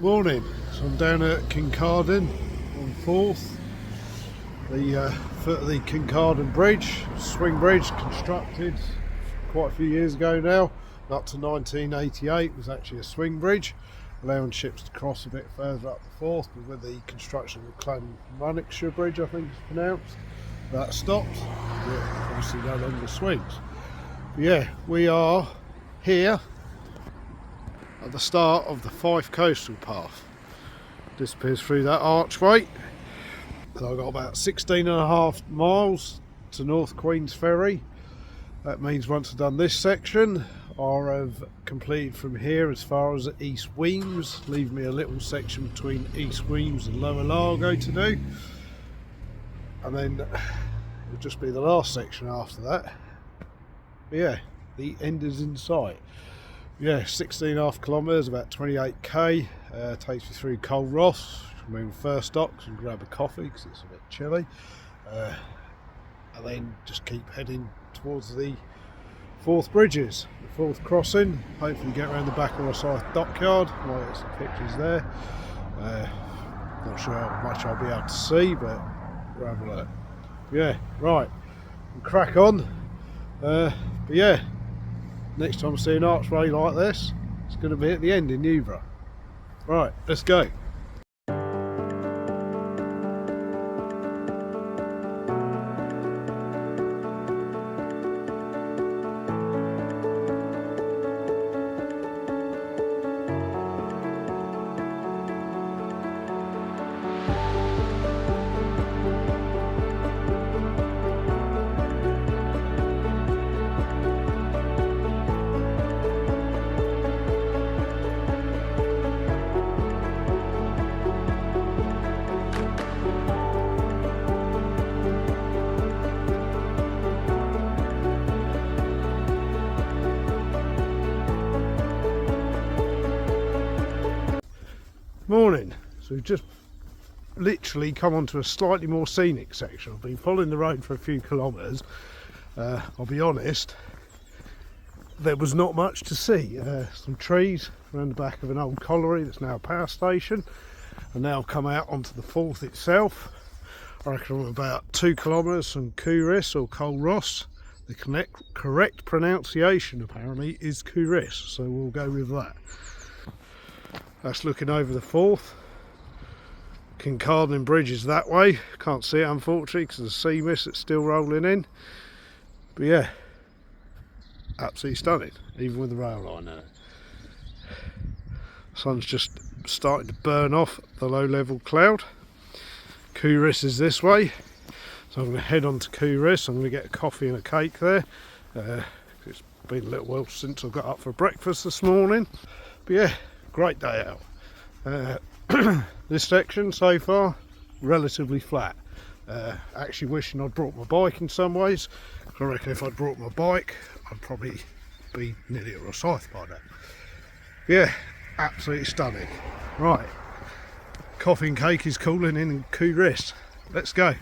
Morning, so I'm down at Kincardine on 4th, the foot of the Kincardine Bridge, swing bridge constructed quite a few years ago now, up to 1988 was actually a swing bridge, allowing ships to cross a bit further up the Forth, but with the construction of the Clonmacnoise Bridge, I think it's pronounced, that stopped. It obviously no longer swings. But yeah, we are here at the start of the Fife coastal path. Disappears through that archway. So I've got about 16.5 miles to North Queen's Ferry. That means once I've done this section, I'll have completed from here as far as East Weems, leave me a little section between East Weems and Lower Largo to do. And then it'll just be the last section after that. But yeah, the end is in sight. Yeah, 16.5 kilometres, about 28k. Takes me through Coal Ross, move first docks and grab a coffee because it's a bit chilly. And then just keep heading towards the Forth bridges, the Forth crossing. Hopefully get around the back of Rosyth dockyard. Might get some pictures there. Not sure how much I'll be able to see, but we'll have a look. Yeah, right, we'll crack on. But yeah, next time I see an archway like this, it's going to be at the end in Newborough. Right, let's go. Morning. So we've just literally come onto a slightly more scenic section. I've been following the road for a few kilometres. I'll be honest, there was not much to see. Some trees around the back of an old colliery that's now a power station, and now come out onto the Forth itself. I reckon I'm about 2 kilometres from Couris or Coal Ross. The correct pronunciation apparently is Couris, so we'll go with that. That's looking over the Forth. Kincardine Bridge is that way. Can't see it unfortunately because of the sea mist that's still rolling in. But yeah, absolutely stunning, even with the rail line in it. Sun's just starting to burn off the low level cloud. Couris is this way. So I'm going to head on to Couris. I'm going to get a coffee and a cake there. It's been a little while since I got up for breakfast this morning. But yeah, great day out. This section so far relatively flat. Actually wishing I'd brought my bike in some ways. I reckon if I'd brought my bike I'd probably be nearly at Rosyth by now. Yeah, absolutely stunning. Right, coffee and cake is cooling in Couris. Let's go.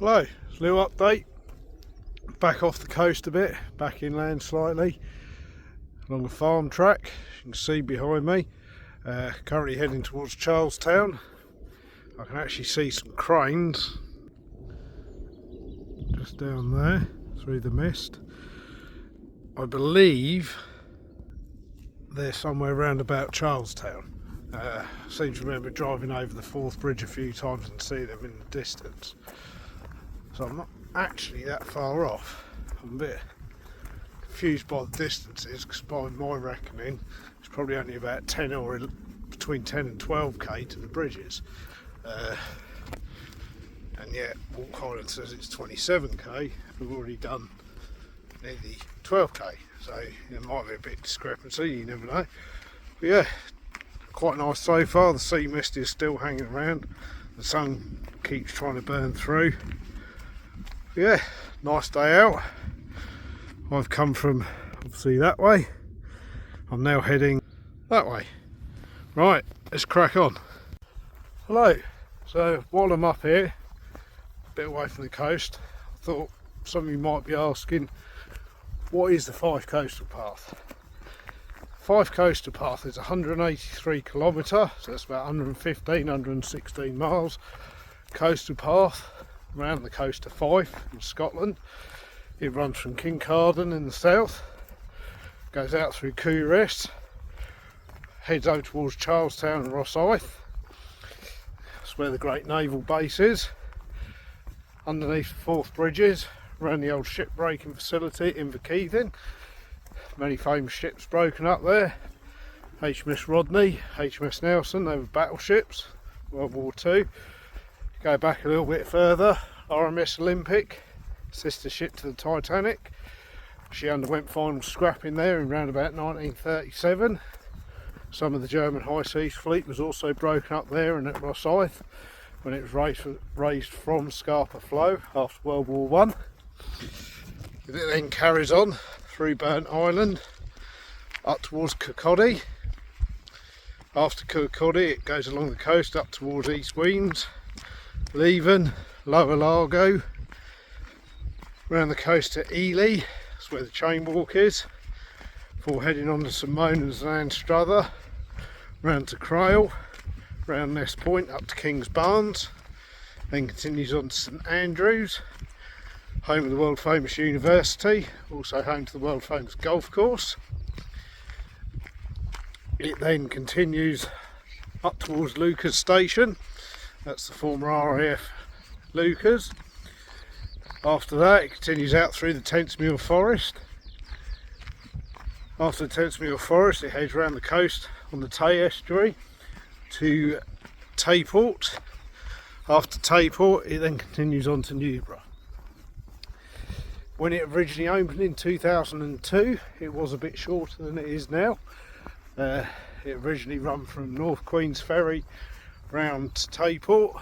Hello, little update. Back off the coast a bit, back inland slightly, along a farm track. You can see behind me. Currently heading towards Charlestown. I can actually see some cranes just down there through the mist. I believe they're somewhere around about Charlestown. I seem to remember driving over the Forth Bridge a few times and see them in the distance. So I'm not actually that far off. I'm a bit confused by the distances because by my reckoning it's probably only about 10 or between 10 and 12k to the bridges. And yet Walk Highland says it's 27k. We've already done nearly 12k, so there might be a bit of discrepancy, you never know. But yeah, quite nice so far. The sea mist is still hanging around, the sun keeps trying to burn through. Yeah, nice day out. I've come from obviously that way. I'm now heading that way. Right, let's crack on. Hello. So while I'm up here, a bit away from the coast, I thought some of you might be asking, what is the Fife Coastal Path? Fife Coastal Path is 183 kilometre, so that's about 116 miles coastal path around the coast of Fife in Scotland. It runs from Kincardine in the south, goes out through Cooress, heads over towards Charlestown and Rosyth. That's where the great naval base is. Underneath the Forth Bridges, around the old shipbreaking facility in Inverkeithing. Many famous ships broken up there. HMS Rodney, HMS Nelson, they were battleships, World War II. Go back a little bit further, RMS Olympic, sister ship to the Titanic. She underwent final scrapping there in around about 1937. Some of the German High Seas fleet was also broken up there and at Rosyth when it was raised from Scapa Flow after World War One. It then carries on through Burnt Island up towards Kirkcaldy. After Kirkcaldy it goes along the coast up towards East Weems, Leven, Lower Largo, around the coast to Ely, that's where the chain walk is, before heading on to St Monans and Anstruther, round to Crail, round Ness Point up to King's Barnes, then continues on to St Andrews, home of the world famous university, also home to the world famous golf course. It then continues up towards Lucas Station, that's the former RAF Lucas. After that it continues out through the Tentsmuir Forest. After the Tentsmuir Forest it heads around the coast on the Tay estuary to Tayport. After Tayport it then continues on to Newborough. When it originally opened in 2002 it was a bit shorter than it is now. It originally ran from North Queens Ferry round to Tayport.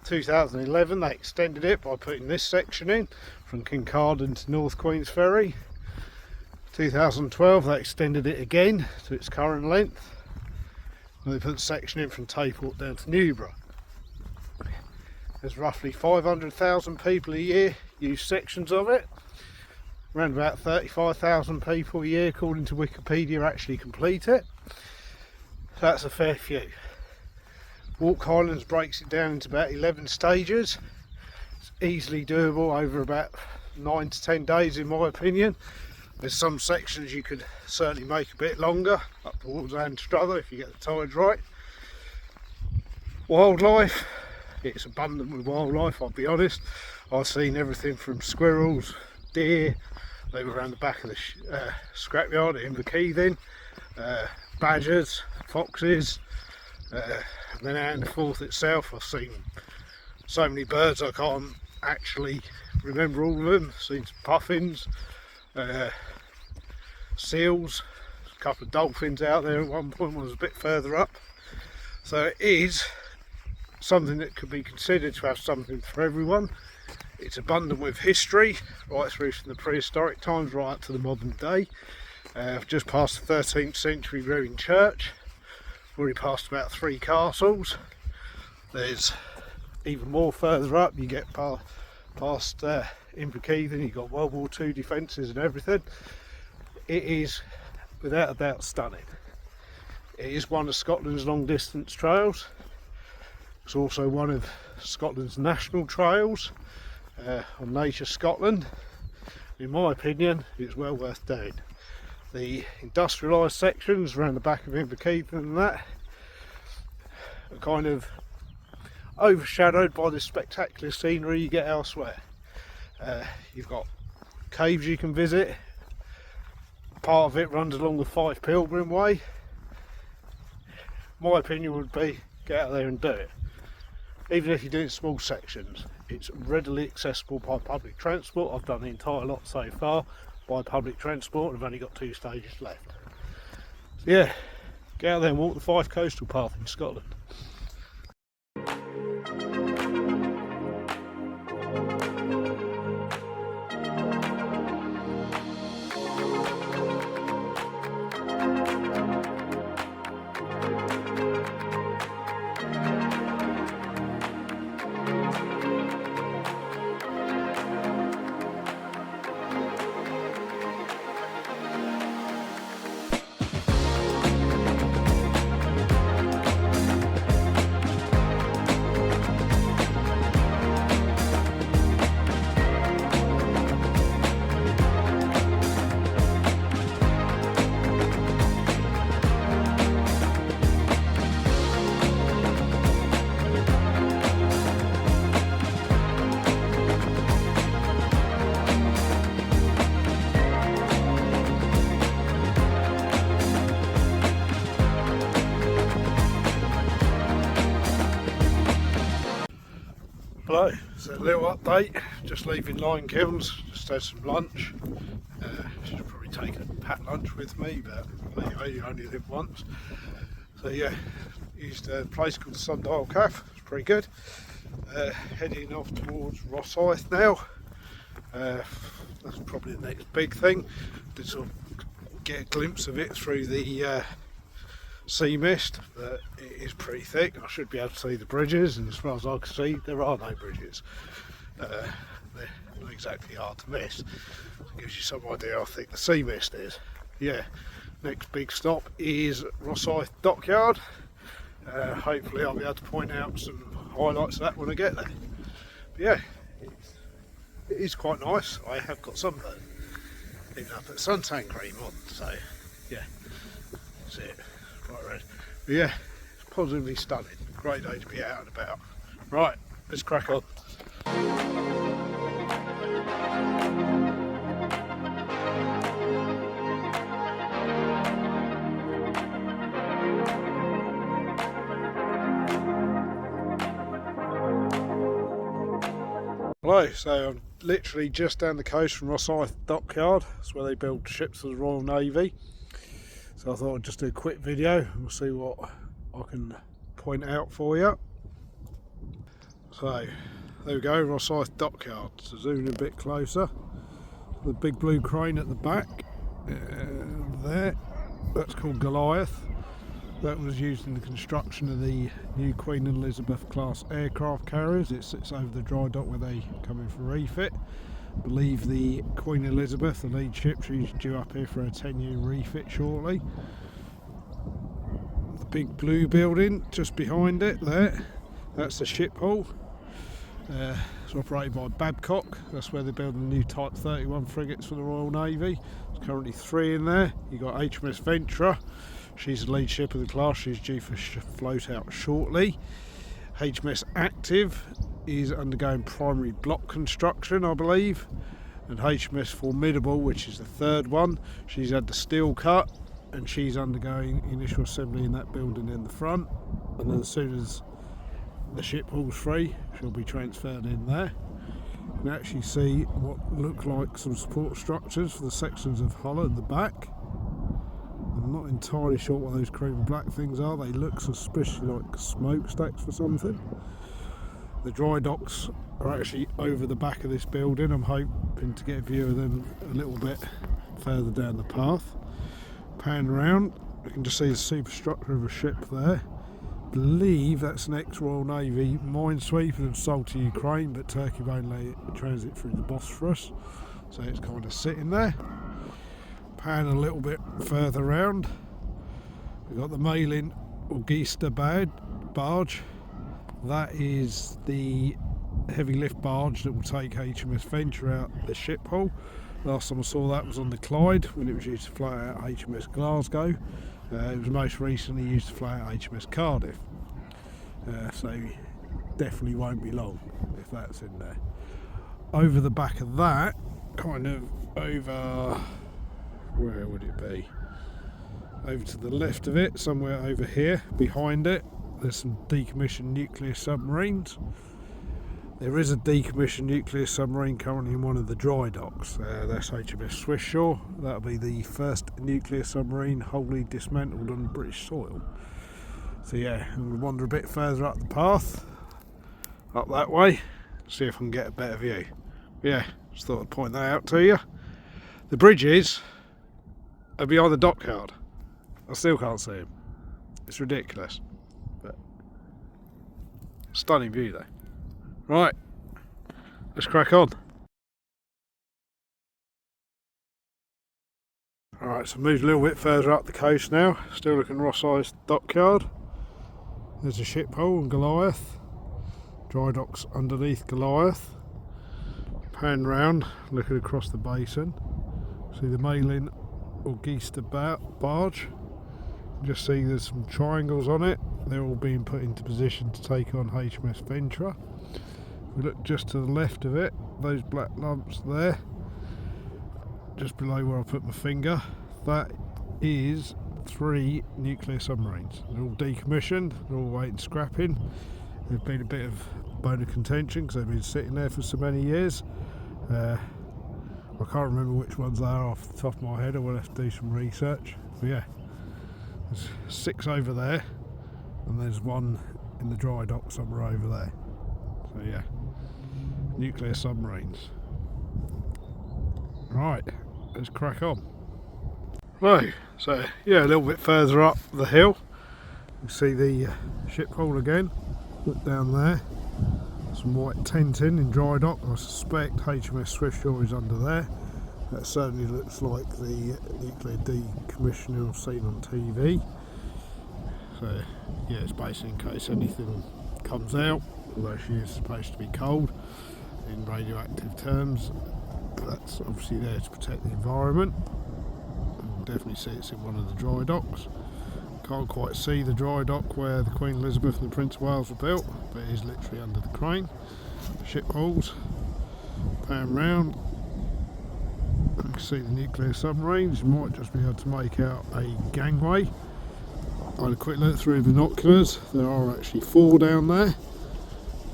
2011 they extended it by putting this section in from Kincardine to North Queens Ferry. 2012 they extended it again to its current length, and they put the section in from Tayport down to Newborough. There's roughly 500,000 people a year use sections of it. Around about 35,000 people a year according to Wikipedia actually complete it, so that's a fair few. Walk Highlands breaks it down into about 11 stages. It's easily doable over about 9 to 10 days in my opinion. There's some sections you could certainly make a bit longer, up towards Anstruther if you get the tides right. Wildlife, it's abundant with wildlife, I'll be honest. I've seen everything from squirrels, deer, they were around the back of the scrapyard in Inverkeithing, badgers, foxes, and then out in the Forth itself I've seen so many birds I can't actually remember all of them. I've seen some puffins, seals, a couple of dolphins out there at one point, one was a bit further up. So it is something that could be considered to have something for everyone. It's abundant with history, right through from the prehistoric times right up to the modern day. Just past the 13th century ruined church, already passed about 3 castles. There's even more further up, you get past past Inverkeithing. You've got World War II defences and everything. It is without a doubt stunning. It is one of Scotland's long distance trails. It's also one of Scotland's national trails on Nature Scotland. In my opinion, it's well worth doing. The industrialised sections around the back of Inverkeithing and that are kind of overshadowed by the spectacular scenery you get elsewhere. You've got caves you can visit. Part of it runs along the Fife Pilgrim Way. My opinion would be get out there and do it. Even if you're doing small sections, it's readily accessible by public transport. I've done the entire lot so far by public transport and I've only got 2 stages left. So yeah, get out there and walk the Fife Coastal Path in Scotland. Hello, so a little update, just leaving Line Kilns, just had some lunch. Should probably take a packed lunch with me, but anyway, you only live once. So yeah, used a place called the Sundial Cafe, it's pretty good. Heading off towards Rosyth now. That's probably the next big thing. Did sort of get a glimpse of it through the sea mist, but it is pretty thick. I should be able to see the bridges, and as far as I can see, there are no bridges. They're not exactly hard to miss. It gives you some idea how thick the sea mist is. Yeah, next big stop is Rosyth Dockyard. Hopefully I'll be able to point out some highlights of that when I get there. But yeah, it is quite nice. I have got sunburn, even I put suntan cream on, so yeah, that's it. Quite red. But yeah, it's positively stunning. Great day to be out and about. Right, let's crack on. Hello, so I'm literally just down the coast from Rosyth Dockyard. That's where they build ships for the Royal Navy. So I thought I'd just do a quick video and we'll see what I can point out for you. So there we go, Rosyth Dockyard. So zoom in a bit closer. The big blue crane at the back. There, that's called Goliath. That was used in the construction of the new Queen Elizabeth class aircraft carriers. It sits over the dry dock where they come in for refit. I believe the Queen Elizabeth, the lead ship, she's due up here for a 10-year refit shortly. The big blue building just behind it there, that's the ship hall. It's operated by Babcock. That's where they're building the new Type 31 frigates for the Royal Navy. There's currently 3 in there. You've got HMS Venturer. She's the lead ship of the class. She's due for float out shortly. HMS Active is undergoing primary block construction, I believe. And HMS Formidable, which is the 3rd one, she's had the steel cut and she's undergoing initial assembly in that building in the front. And then as soon as the ship hall's free, she'll be transferred in there. You can actually see what look like some support structures for the sections of hull at the back. I'm not entirely sure what those cream and black things are. They look suspiciously like smokestacks for something. The dry docks are actually over the back of this building. I'm hoping to get a view of them a little bit further down the path. Pan around, you can just see the superstructure of a ship there. believe that's an ex-Royal Navy minesweeper and sold to Ukraine, but Turkey won't let it transit through the Bosphorus, so it's kind of sitting there. Pan a little bit further round, we've got the Malin Augusta barge. That is the heavy lift barge that will take HMS Venture out the ship hull. Last time I saw that was on the Clyde when it was used to float out HMS Glasgow. It was most recently used to float out HMS Cardiff. So definitely won't be long if that's in there. Over the back of that, kind of over, where would it be? Over to the left of it, somewhere over here, behind it, there's some decommissioned nuclear submarines. There is a decommissioned nuclear submarine currently in one of the dry docks. That's HMS Swiftsure. That'll be the first nuclear submarine wholly dismantled on British soil. So yeah, I'm going to wander a bit further up the path, up that way, see if I can get a better view. Yeah, just thought I'd point that out to you. The bridges are behind the dockyard. I still can't see them. It's ridiculous. But stunning view though. Right, let's crack on. Alright, so moved a little bit further up the coast now. Still looking Rosyth dockyard. There's a ship hull and Goliath. Dry docks underneath Goliath. Pan round, looking across the basin. See the Malin Augusta barge. Just see there's some triangles on it. They're all being put into position to take on HMS Venture. We look just to the left of it, those black lumps there, just below where I put my finger, that is 3 nuclear submarines. They're all decommissioned, they're all waiting scrapping. There's been a bit of bone of contention because they've been sitting there for so many years. I can't remember which ones they are off the top of my head. I will have to do some research. But yeah, there's 6 over there, and there's 1 in the dry dock somewhere over there. So yeah, nuclear submarines. Right, let's crack on. Right, so yeah, a little bit further up the hill, you see the ship hull again. Look down there, some white tenting in dry dock. I suspect HMS Swiftsure is under there. That certainly looks like the nuclear decommissioning I've seen on TV. So yeah, it's basically in case anything comes out, although she is supposed to be cold in radioactive terms. That's obviously there to protect the environment. You can definitely see it's in one of the dry docks. Can't quite see the dry dock where the Queen Elizabeth and the Prince of Wales were built, but it is literally under the crane. Ship hulls, pan round. You can see the nuclear submarines. You might just be able to make out a gangway. I had a quick look through binoculars. There are actually 4 down there.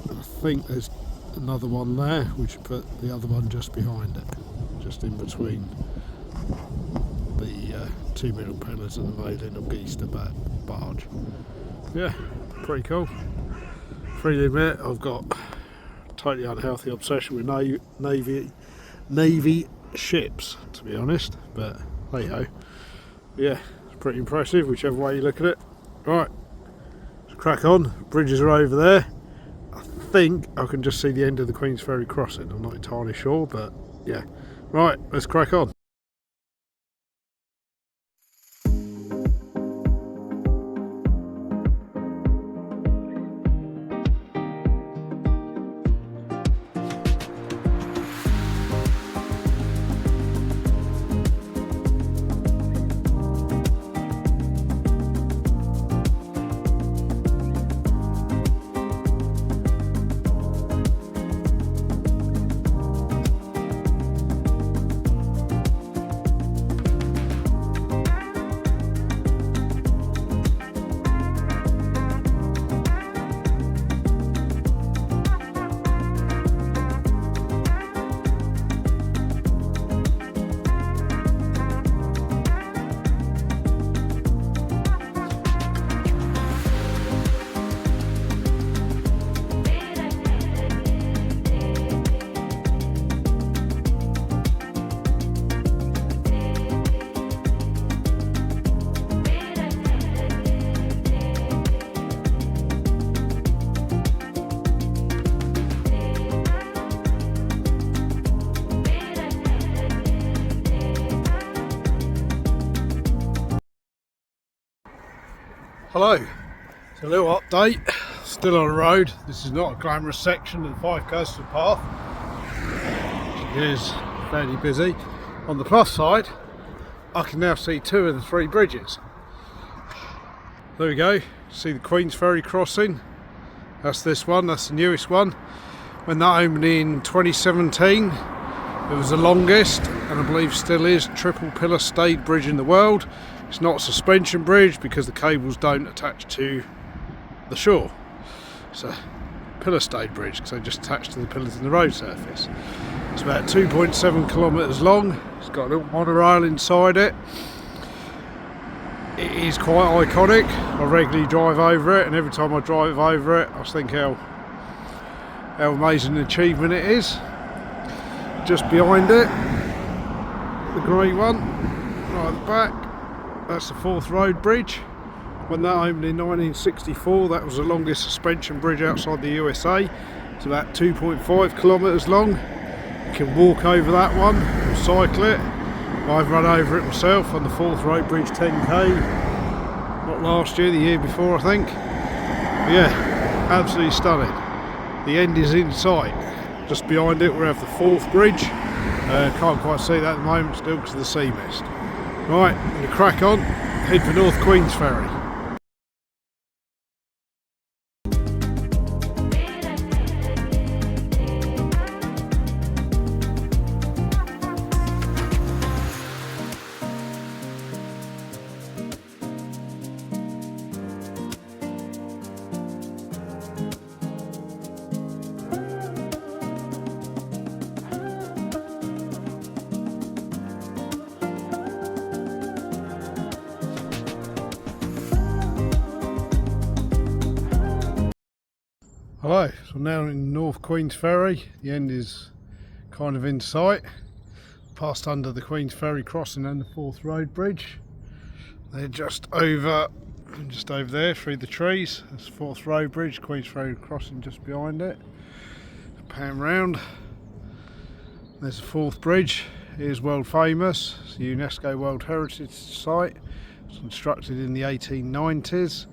I think there's another one there. We should put the other one just behind it, just in between the 2 middle pillars of the Malin Augusta barge. Yeah, pretty cool. Freely admit, I've got a totally unhealthy obsession with Navy ships, to be honest, but hey ho. Yeah, it's pretty impressive whichever way you look at it. Right, let's crack on. Bridges are over there. I think I can just see the end of the Queen's Ferry crossing. I'm not entirely sure, but yeah. Right, let's crack on. Hello, it's a little update, still on the road. This is not a glamorous section of the Fife coastal path. It is fairly busy. On the plus side, I can now see 2 of the 3 bridges. There we go, see the Queen's Ferry crossing. That's this one, that's the newest one. When that opened in 2017, it was the longest, and I believe still is, triple pillar stayed bridge in the world. It's not a suspension bridge because the cables don't attach to the shore. It's a pillar stayed bridge because they just attach to the pillars in the road surface. It's about 2.7 kilometres long. It's got a little monorail inside it. It is quite iconic. I regularly drive over it, and every time I drive over it I think how amazing an achievement it is. Just behind it, the grey one, right at the back, that's the Forth Road Bridge. When that opened in 1964, that was the longest suspension bridge outside the USA. It's about 2.5 kilometres long. You can walk over that one or cycle it. I've run over it myself on the Forth Road Bridge 10k, not last year, the year before I think. But yeah, absolutely stunning. The end is in sight. Just behind it we have the Forth Bridge. Can't quite see that at the moment still because of the sea mist. Right, I'm going to crack on, head for North Queen's Ferry. Hello, so I'm now in North Queen's Ferry. The end is kind of in sight. Passed under the Queen's Ferry crossing and the Forth Road Bridge. They're just over there through the trees. That's Forth Road Bridge, Queen's Ferry crossing just behind it. Pan round. There's the Forth Bridge. It is world famous. It's a UNESCO World Heritage Site. It was constructed in the 1890s.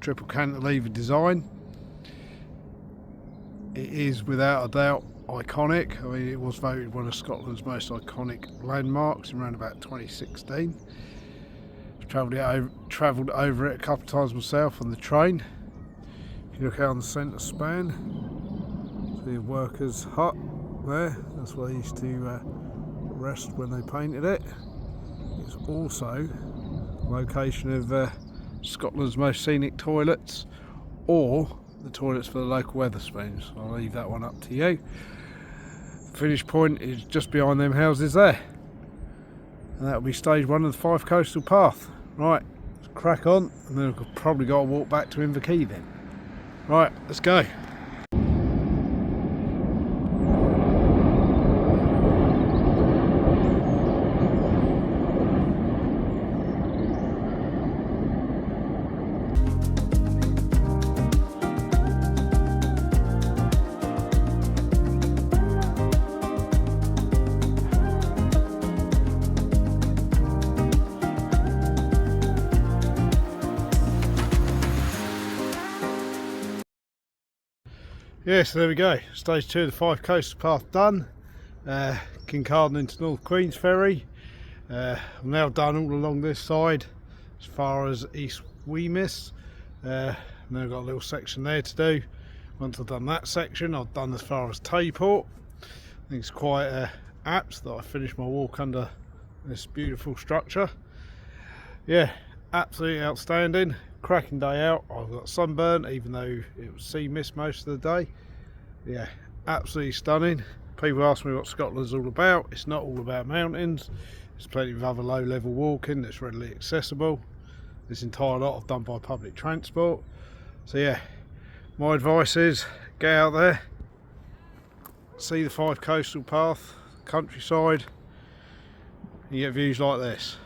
Triple cantilever design. It is without a doubt iconic. I mean, it was voted one of Scotland's most iconic landmarks in around about 2016. I've travelled over it a couple of times myself on the train. If you look out on the centre span, see a worker's hut there. That's where they used to rest when they painted it. It's also a location of Scotland's most scenic toilets, or the toilets for the local Wetherspoons. I'll leave that one up to you. The finish point is just behind them houses there, and that'll be stage 1 of the Fife coastal path. Right, let's crack on, and then we've probably got to walk back to Inverkey then. Right, let's go. Yes, there we go. Stage 2 of the Fife coastal path done. Kincardine into North Queen's Ferry. I'm now done all along this side as far as East Wemyss. Now I've got a little section there to do. Once I've done that section, I've done as far as Tayport. I think it's quite apt that I finished my walk under this beautiful structure. Yeah, absolutely outstanding. Cracking day out. I've got sunburn even though it was sea mist most of the day. Yeah, absolutely stunning. People ask me what Scotland's all about. It's not all about mountains. There's plenty of other low level walking that's readily accessible. This entire lot I've done by public transport. So yeah, my advice is get out there, see the Fife coastal path, countryside, and you get views like this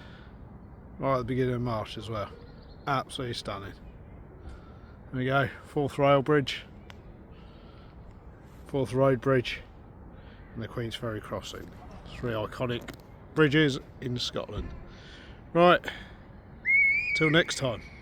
right at the beginning of March as well. Absolutely stunning. There we go, Forth Road Bridge, Forth Road Bridge, and the Queen's Ferry crossing. 3 iconic bridges in Scotland. Right, Till next time.